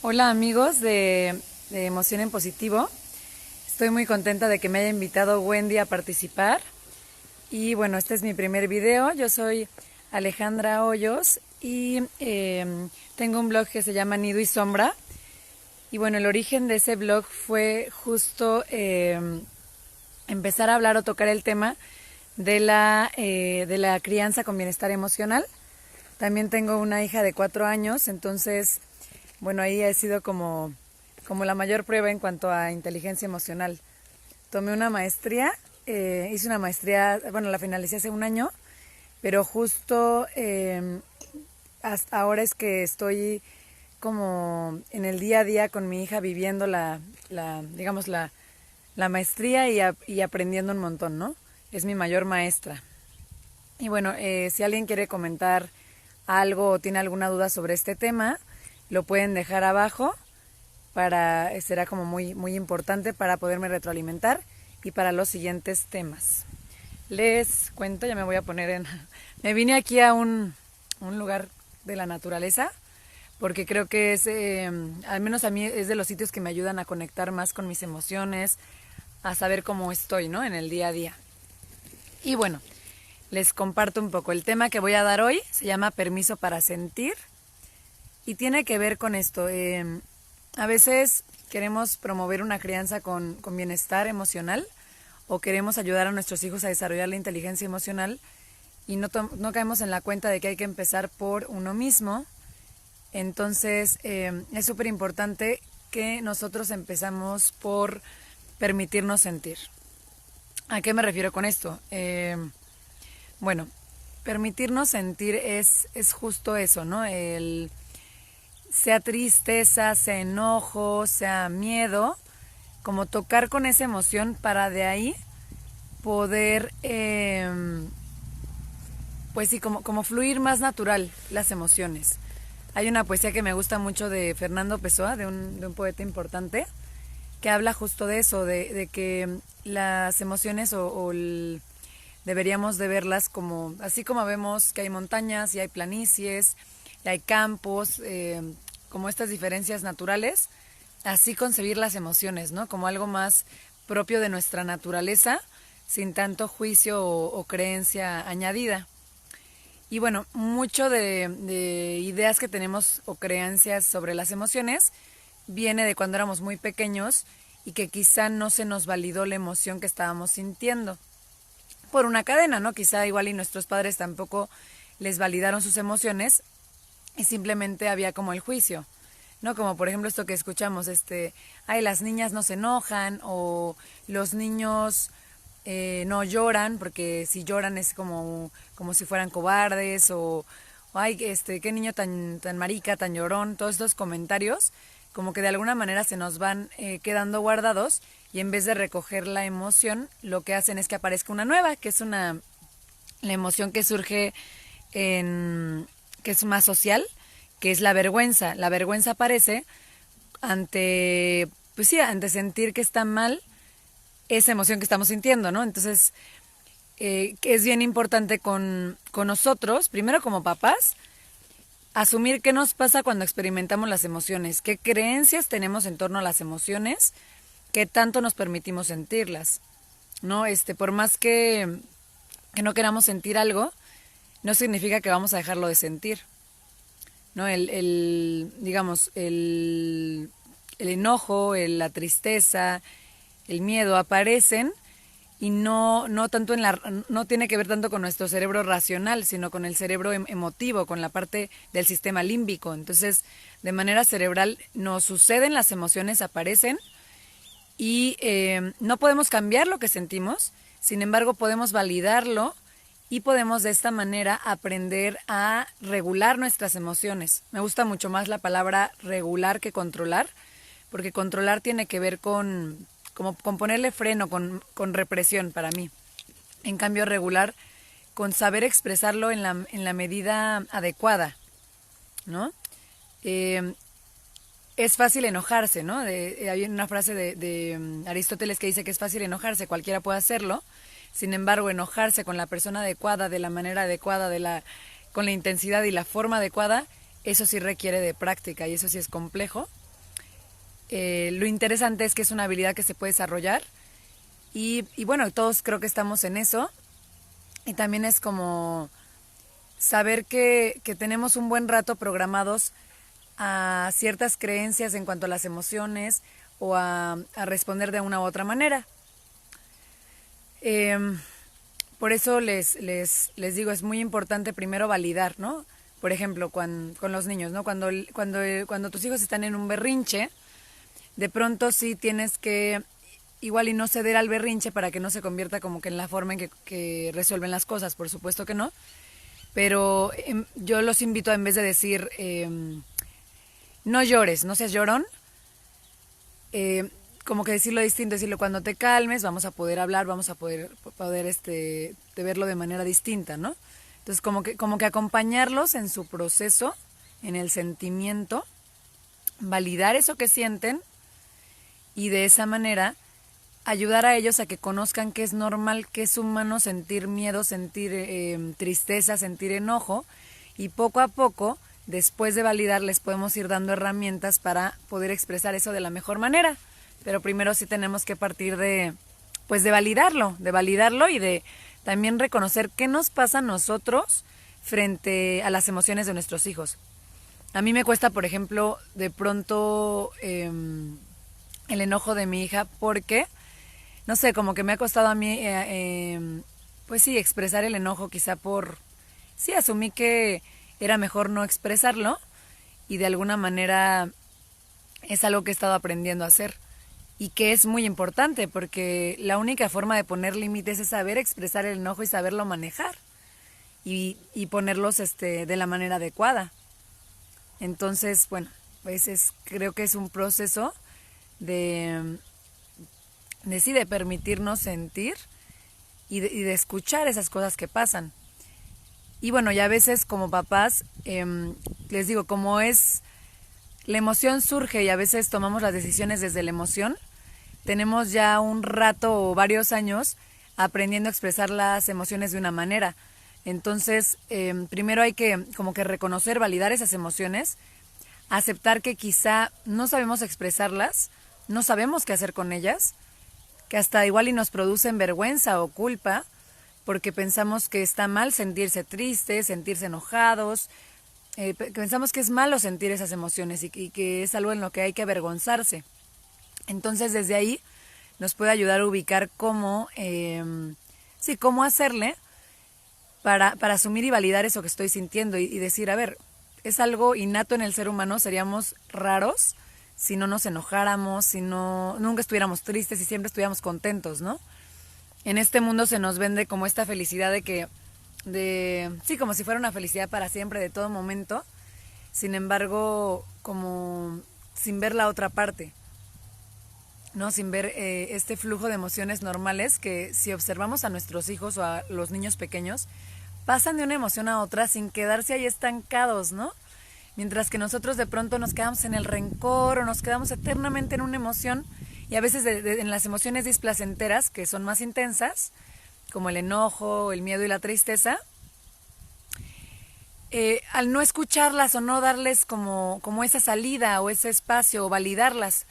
Hola amigos de Emoción en Positivo, estoy muy contenta de que me haya invitado Wendy a participar y bueno, este es mi primer video. Yo soy Alejandra Hoyos y tengo un blog que se llama Nido y Sombra y bueno, el origen de ese blog fue justo empezar a hablar o tocar el tema de la crianza con bienestar emocional. También tengo una hija de 4 años, entonces bueno, ahí ha sido como la mayor prueba en cuanto a inteligencia emocional. Tomé una maestría, hice una maestría, bueno, la finalicé hace un año, pero justo hasta ahora es que estoy como en el día a día con mi hija viviendo digamos, la maestría y aprendiendo un montón, ¿no? Es mi mayor maestra. Y bueno, si alguien quiere comentar algo o tiene alguna duda sobre este tema, lo pueden dejar abajo, será como muy importante para poderme retroalimentar y para los siguientes temas. Les cuento, ya me voy a poner me vine aquí a un lugar de la naturaleza, porque creo que es, al menos a mí, es de los sitios que me ayudan a conectar más con mis emociones, a saber cómo estoy, ¿no? En el día a día. Y bueno, les comparto un poco. El tema que voy a dar hoy se llama Permiso para sentir. Y tiene que ver con esto. A veces queremos promover una crianza con bienestar emocional o queremos ayudar a nuestros hijos a desarrollar la inteligencia emocional y no caemos en la cuenta de que hay que empezar por uno mismo. Entonces es súper importante que nosotros empezamos por permitirnos sentir. ¿A qué me refiero con esto? Bueno, permitirnos sentir es justo eso, ¿no? Sea tristeza, sea enojo, sea miedo, como tocar con esa emoción para de ahí poder, pues sí, como fluir más natural las emociones. Hay una poesía que me gusta mucho de Fernando Pessoa, de un poeta importante, que habla justo de eso, de que las emociones deberíamos de verlas como, así como vemos que hay montañas y hay planicies, y hay campos, como estas diferencias naturales, así concebir las emociones, ¿no? Como algo más propio de nuestra naturaleza, sin tanto juicio o creencia añadida. Y bueno, mucho de ideas que tenemos o creencias sobre las emociones viene de cuando éramos muy pequeños y que quizá no se nos validó la emoción que estábamos sintiendo por una cadena, ¿no? Quizá igual y nuestros padres tampoco les validaron sus emociones y simplemente había como el juicio, ¿no? Como por ejemplo esto que escuchamos, ay, las niñas no se enojan o los niños no lloran porque si lloran es como si fueran cobardes o ay, qué niño tan marica, tan llorón, todos estos comentarios como que de alguna manera se nos van quedando guardados y en vez de recoger la emoción, lo que hacen es que aparezca una nueva, que es la emoción que surge que es más social, que es la vergüenza. La vergüenza aparece ante sentir que está mal esa emoción que estamos sintiendo, ¿no? Entonces, que es bien importante con nosotros, primero como papás, asumir qué nos pasa cuando experimentamos las emociones, qué creencias tenemos en torno a las emociones, qué tanto nos permitimos sentirlas, ¿no? Por más que no queramos sentir algo, no significa que vamos a dejarlo de sentir, ¿no? Digamos, el enojo, la tristeza, el miedo aparecen y no tanto no tiene que ver tanto con nuestro cerebro racional, sino con el cerebro emotivo, con la parte del sistema límbico. Entonces, de manera cerebral nos suceden las emociones, aparecen y no podemos cambiar lo que sentimos, sin embargo podemos validarlo y podemos de esta manera aprender a regular nuestras emociones. Me gusta mucho más la palabra regular que controlar, porque controlar tiene que ver con ponerle freno, con represión para mí. En cambio, regular con saber expresarlo en la medida adecuada, ¿no? Es fácil enojarse, ¿no? Hay una frase de Aristóteles que dice que es fácil enojarse, cualquiera puede hacerlo. Sin embargo, enojarse con la persona adecuada, de la manera adecuada, con la intensidad y la forma adecuada, eso sí requiere de práctica y eso sí es complejo. Lo interesante es que es una habilidad que se puede desarrollar y bueno, todos creo que estamos en eso. Y también es como saber que tenemos un buen rato programados a ciertas creencias en cuanto a las emociones o a responder de una u otra manera. Por eso les digo, es muy importante primero validar, ¿no? Por ejemplo, con los niños, ¿no? Cuando tus hijos están en un berrinche, de pronto sí tienes que igual y no ceder al berrinche para que no se convierta como que en la forma en que resuelven las cosas, por supuesto que no. Pero yo los invito a, en vez de decir, no llores, no seas llorón, como que decirlo distinto, decirlo cuando te calmes, vamos a poder hablar, vamos a poder de verlo de manera distinta, ¿no? Entonces como que acompañarlos en su proceso, en el sentimiento, validar eso que sienten y de esa manera ayudar a ellos a que conozcan que es normal, que es humano sentir miedo, sentir tristeza, sentir enojo y poco a poco, después de validar, les podemos ir dando herramientas para poder expresar eso de la mejor manera. Pero primero sí tenemos que partir pues de validarlo y de también reconocer qué nos pasa a nosotros frente a las emociones de nuestros hijos. A mí me cuesta, por ejemplo, de pronto el enojo de mi hija porque, no sé, como que me ha costado a mí, pues sí, expresar el enojo quizá sí, asumí que era mejor no expresarlo y de alguna manera es algo que he estado aprendiendo a hacer. Y que es muy importante porque la única forma de poner límites es saber expresar el enojo y saberlo manejar y ponerlos de la manera adecuada. Entonces, bueno, pues creo que es un proceso de permitirnos sentir y de escuchar esas cosas que pasan. Y bueno, y a veces como papás, les digo, como es... La emoción surge y a veces tomamos las decisiones desde la emoción. Tenemos ya un rato o varios años aprendiendo a expresar las emociones de una manera. Entonces, primero hay que como que reconocer, validar esas emociones, aceptar que quizá no sabemos expresarlas, no sabemos qué hacer con ellas, que hasta igual y nos producen vergüenza o culpa, porque pensamos que está mal sentirse tristes, sentirse enojados, pensamos que es malo sentir esas emociones y que es algo en lo que hay que avergonzarse. Entonces desde ahí nos puede ayudar a ubicar cómo hacerle para asumir y validar eso que estoy sintiendo y decir, a ver, es algo innato en el ser humano, seríamos raros si no nos enojáramos, si nunca estuviéramos tristes y siempre estuviéramos contentos, ¿no? En este mundo se nos vende como esta felicidad como si fuera una felicidad para siempre, de todo momento, sin embargo, como sin ver la otra parte, ¿no? Sin ver este flujo de emociones normales que si observamos a nuestros hijos o a los niños pequeños, pasan de una emoción a otra sin quedarse ahí estancados, ¿no? Mientras que nosotros de pronto nos quedamos en el rencor o nos quedamos eternamente en una emoción y a veces en las emociones displacenteras, que son más intensas, como el enojo, el miedo y la tristeza, al no escucharlas o no darles como esa salida o ese espacio o validarlas,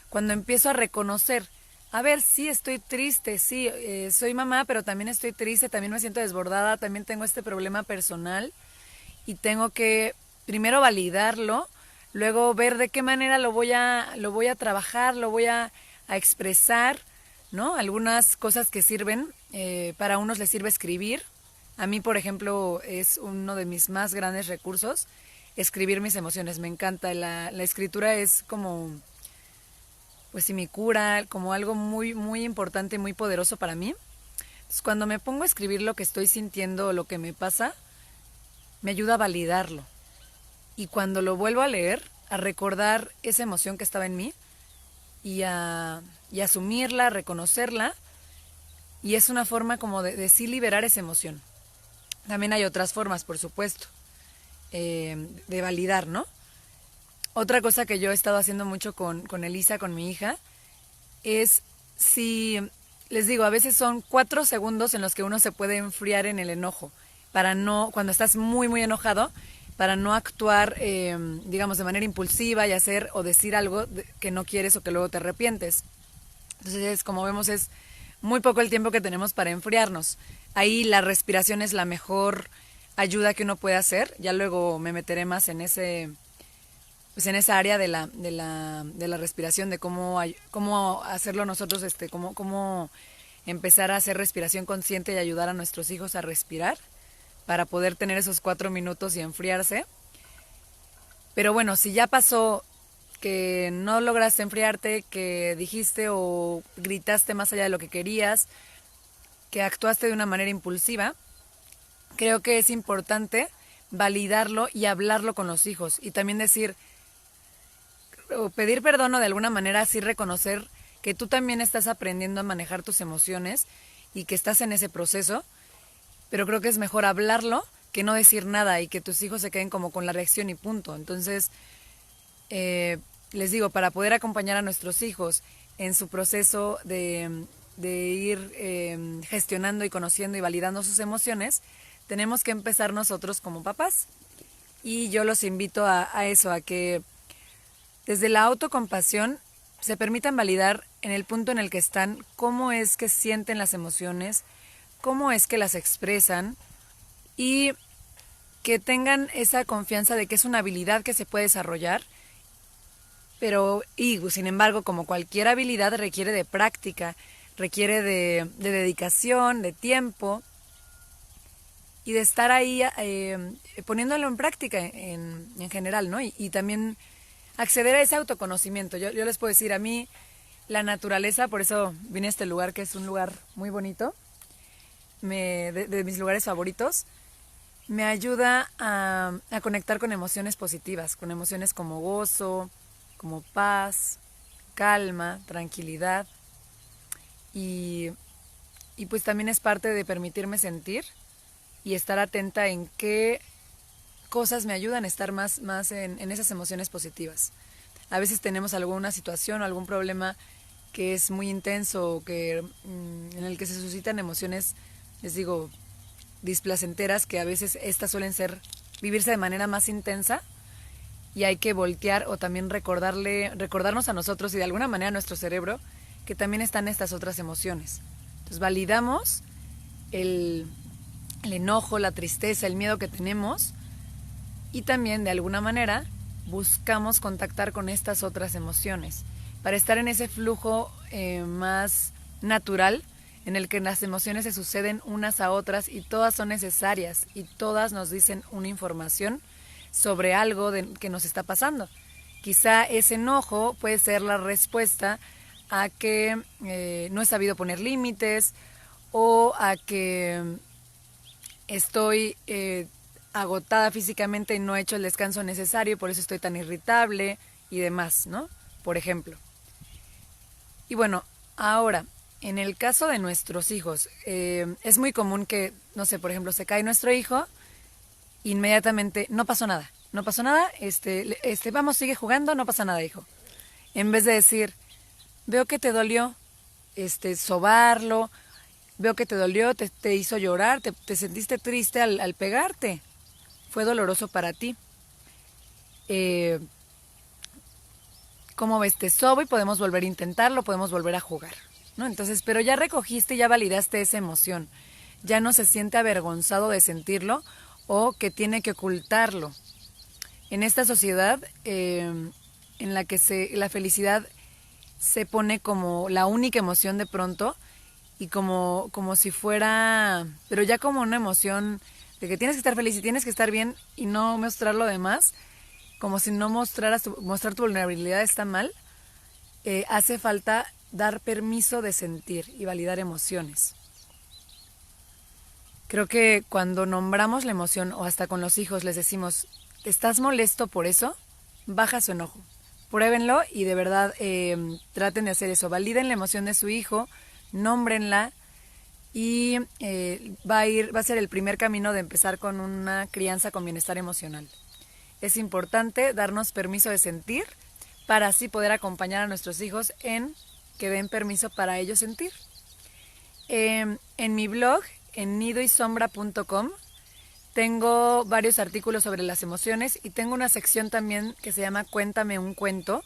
cuando empiezo a reconocer, a ver, sí estoy triste, sí, soy mamá, pero también estoy triste, también me siento desbordada, también tengo este problema personal y tengo que primero validarlo, luego ver de qué manera lo voy a trabajar, lo voy a expresar, ¿no? Algunas cosas que sirven, para unos les sirve escribir. A mí, por ejemplo, es uno de mis más grandes recursos, escribir mis emociones. Me encanta, la escritura es como, pues sí, mi cura, como algo muy, muy importante y muy poderoso para mí. Entonces, cuando me pongo a escribir lo que estoy sintiendo o lo que me pasa, me ayuda a validarlo. Y cuando lo vuelvo a leer, a recordar esa emoción que estaba en mí y a asumirla, reconocerla, y es una forma como de sí liberar esa emoción. También hay otras formas, por supuesto, de validar, ¿no? Otra cosa que yo he estado haciendo mucho con Elisa, con mi hija, es les digo, a veces son 4 segundos en los que uno se puede enfriar en el enojo, para no, cuando estás muy, muy enojado, para no actuar, digamos, de manera impulsiva y hacer o decir algo que no quieres o que luego te arrepientes. Entonces, como vemos, es muy poco el tiempo que tenemos para enfriarnos. Ahí la respiración es la mejor ayuda que uno puede hacer. Ya luego me meteré más en pues en esa área de la respiración, de cómo hacerlo nosotros, cómo empezar a hacer respiración consciente y ayudar a nuestros hijos a respirar para poder tener esos 4 minutos y enfriarse. Pero bueno, si ya pasó que no lograste enfriarte, que dijiste o gritaste más allá de lo que querías, que actuaste de una manera impulsiva, creo que es importante validarlo y hablarlo con los hijos y también decir o pedir perdón o de alguna manera así reconocer que tú también estás aprendiendo a manejar tus emociones y que estás en ese proceso, pero creo que es mejor hablarlo que no decir nada y que tus hijos se queden como con la reacción y punto. Entonces, les digo, para poder acompañar a nuestros hijos en su proceso de ir gestionando y conociendo y validando sus emociones, tenemos que empezar nosotros como papás. Y yo los invito a eso, a que desde la autocompasión se permitan validar en el punto en el que están cómo es que sienten las emociones, cómo es que las expresan y que tengan esa confianza de que es una habilidad que se puede desarrollar, pero sin embargo, como cualquier habilidad, requiere de práctica, requiere de dedicación, de tiempo y de estar ahí poniéndolo en práctica en general, ¿no? Y también acceder a ese autoconocimiento. Yo les puedo decir, a mí la naturaleza, por eso vine a este lugar, que es un lugar muy bonito, de mis lugares favoritos, me ayuda a conectar con emociones positivas, con emociones como gozo, como paz, calma, tranquilidad. Y pues también es parte de permitirme sentir y estar atenta en qué cosas me ayudan a estar más en esas emociones positivas. A veces tenemos alguna situación o algún problema que es muy intenso o en el que se suscitan emociones, les digo, displacenteras, que a veces estas suelen vivirse de manera más intensa y hay que voltear o también recordarnos a nosotros y de alguna manera a nuestro cerebro que también están estas otras emociones. Entonces validamos el enojo, la tristeza, el miedo que tenemos y también de alguna manera buscamos contactar con estas otras emociones para estar en ese flujo más natural en el que las emociones se suceden unas a otras y todas son necesarias y todas nos dicen una información sobre algo que nos está pasando. Quizá ese enojo puede ser la respuesta a que no he sabido poner límites o a que estoy agotada físicamente y no he hecho el descanso necesario y por eso estoy tan irritable y demás, ¿no? Por ejemplo. Y bueno, ahora, en el caso de nuestros hijos, es muy común que, no sé, por ejemplo, se cae nuestro hijo, inmediatamente, no pasó nada, vamos, sigue jugando, no pasa nada, hijo. En vez de decir, veo que te dolió, sobarlo, veo que te dolió, te hizo llorar, te sentiste triste al pegarte, fue doloroso para ti. ¿Cómo ves? Te sobo y podemos volver a intentarlo, podemos volver a jugar, ¿no? Entonces, pero ya recogiste, ya validaste esa emoción, ya no se siente avergonzado de sentirlo o que tiene que ocultarlo. En esta sociedad en la que la felicidad se pone como la única emoción de pronto y como si fuera, pero ya como una emoción de que tienes que estar feliz y tienes que estar bien y no mostrar lo demás, como si no mostrar tu vulnerabilidad está mal. Hace falta dar permiso de sentir y validar emociones. Creo que cuando nombramos la emoción o hasta con los hijos les decimos, ¿estás molesto por eso? Baja su enojo. Pruébenlo y de verdad traten de hacer eso. Validen la emoción de su hijo, nómbrenla y va a ser el primer camino de empezar con una crianza con bienestar emocional. Es importante darnos permiso de sentir para así poder acompañar a nuestros hijos en que den permiso para ellos sentir. En mi blog, en nidoysombra.com, Tengo varios artículos sobre las emociones y tengo una sección también que se llama Cuéntame un cuento,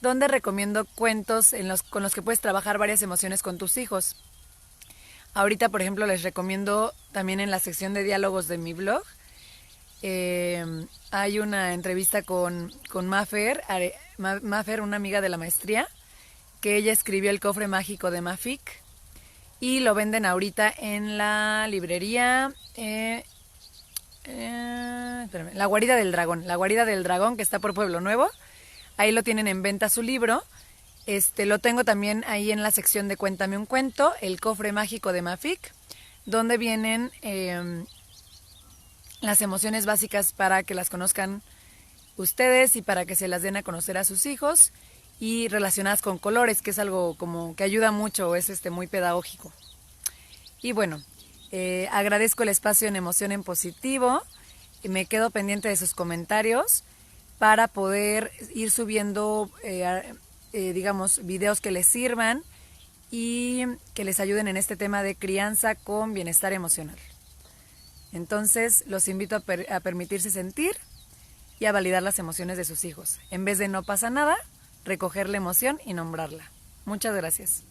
donde recomiendo cuentos con los que puedes trabajar varias emociones con tus hijos. Ahorita, por ejemplo, les recomiendo también en la sección de diálogos de mi blog. Hay una entrevista con Mafer, una amiga de la maestría, que ella escribió El cofre mágico de Mafik y lo venden ahorita en la librería La Guarida del Dragón, que está por Pueblo Nuevo. Ahí lo tienen en venta su libro. Lo tengo también ahí en la sección de Cuéntame un cuento, El cofre mágico de Mafik, donde vienen las emociones básicas para que las conozcan ustedes y para que se las den a conocer a sus hijos, y relacionadas con colores, que es algo como que ayuda mucho, es muy pedagógico. Y bueno, agradezco el espacio en Emoción en Positivo y me quedo pendiente de sus comentarios para poder ir subiendo digamos, videos que les sirvan y que les ayuden en este tema de crianza con bienestar emocional. Entonces, los invito a permitirse sentir y a validar las emociones de sus hijos. En vez de no pasa nada, recoger la emoción y nombrarla. Muchas gracias.